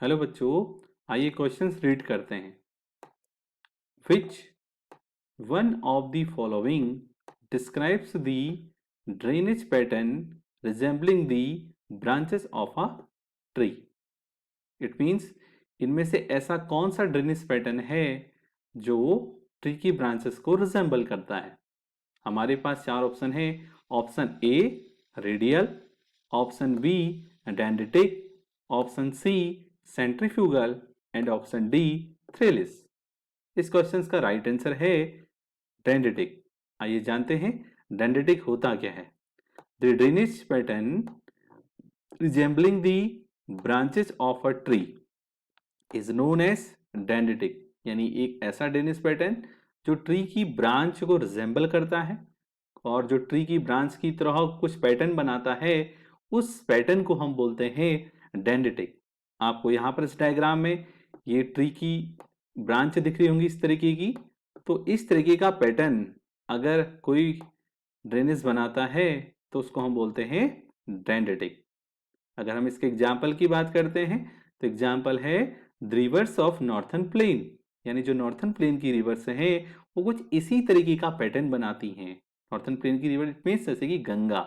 Hello बच्चों, आइए questions read करते हैं। Which one of the following describes the drainage pattern resembling the branches of a tree. It means इनमें से ऐसा कौन सा ड्रेनेज पैटर्न है जो ट्री की ब्रांचेस को रिजेंबल करता है। हमारे पास चार ऑप्शन है। Option A radial, option B dendritic, option C centrifugal and option D trellis. इस क्वेश्चन का राइट आंसर है डेंड्रिटिक। आइए जानते हैं डेंड्रिटिक होता क्या है। The drainage pattern resembling the branches of a tree is known as dendritic, यानी एक ऐसा ड्रेनेज पैटर्न जो ट्री की ब्रांच को रिजेंबल करता है और जो ट्री की ब्रांच की तरह कुछ पैटर्न बनाता है, उस पैटर्न को हम बोलते हैं डेंड्रिटिक। आपको यहाँ पर इस डायग्राम में ये ट्री की ब्रांच दिख रही होंगी इस तरीके की। तो इस तरीके का पैटर्न अगर कोई ड्रेनेज बनाता है तो उसको हम बोलते हैं डेंड्रिटिक। अगर हम इसके एग्जाम्पल की बात करते हैं तो एग्जाम्पल है रिवर्स ऑफ नॉर्थर्न प्लेन, यानी जो नॉर्थर्न प्लेन की रिवर्स हैं वो कुछ इसी तरीके का पैटर्न बनाती हैं। नॉर्थर्न प्लेन की रिवर इट मीन्स जैसे कि गंगा।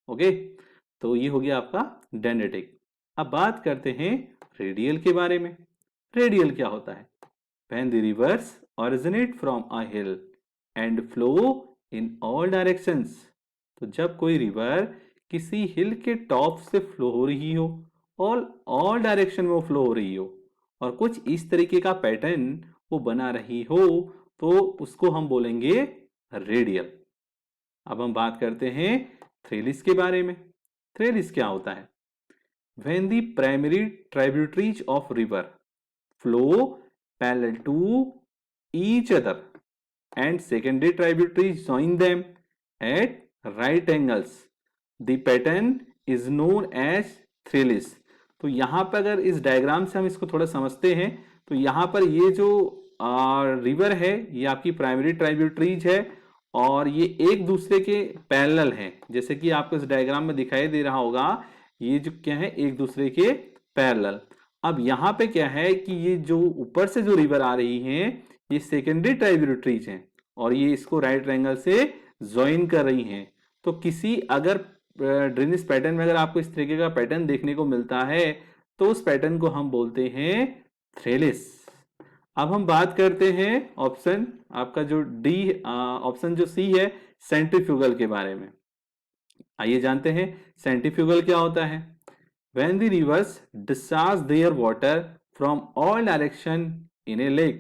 ओके, तो ये हो गया आपका डेंड्रिटिक। अब बात करते हैं रेडियल के बारे में। रेडियल क्या होता है? When the rivers originate from a hill and flow in all directions, तो जब कोई रिवर किसी हिल के टॉप से फ्लो हो रही हो और ऑल डायरेक्शन में फ्लो हो रही हो और कुछ इस तरीके का पैटर्न वो बना रही हो, तो उसको हम बोलेंगे रेडियल। अब हम बात करते हैं थ्रेलिस के बारे में। थ्रेलिस क्या होता है? When the primary tributaries of river flow parallel to each other and secondary tributaries join them at right angles, the pattern is known as threlis। तो यहाँ पर अगर इस डायग्राम से हम इसको थोड़ा समझते हैं तो यहाँ पर ये जो रिवर है ये आपकी प्राइमरी ट्राइब्यूटरीज है और ये एक दूसरे के पैरेलल हैं। जैसे कि आपको इस डायग्राम में दिखाई दे रहा होगा, ये जो क्या है एक दूसरे के पैरेलल। अब यहाँ पे क्या है कि ये जो ऊपर से जो रिवर आ रही हैं ये सेकेंडरी ट्राइब्यूटरीज हैं और ये इसको राइट एंगल से ज्वाइन कर रही हैं। तो किसी अगर ड्रेनेज पैटर्न में अगर आपको इस तरीके का पैटर्न देखने को मिलता है तो उस पैटर्न को हम बोलते हैं थ्रेलिस। अब हम बात करते हैं ऑप्शन आपका जो डी ऑप्शन जो सी है सेंट्रीफ्यूगल के बारे में। आइए जानते हैं सेंट्रीफ्यूगल क्या होता है। When the rivers discharge their water from all direction in a lake,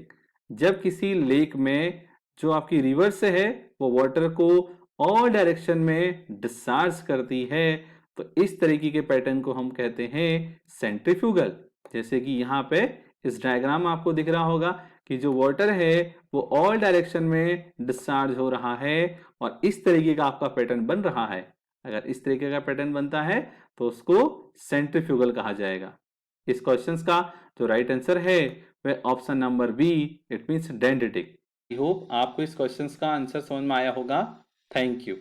जब किसी लेक में जो आपकी रिवर से है वो वाटर को ऑल डायरेक्शन में डिस्चार्ज करती है, तो इस तरीके के पैटर्न को हम कहते हैं सेंट्रीफ्यूगल। जैसे कि यहाँ पे इस डायग्राम में आपको दिख रहा होगा कि जो वाटर है वो ऑल डायरेक्शन में डिस्चार्ज हो रहा है और इस तरीके का आपका पैटर्न बन रहा है। अगर इस तरीके का पैटर्न बनता है तो उसको सेंट्रीफ्यूगल कहा जाएगा। इस क्वेश्चन का जो राइट आंसर है वह option number B, it means dendritic. I hope आपको इस क्वेश्चन का आंसर समझ में आया होगा। Thank you.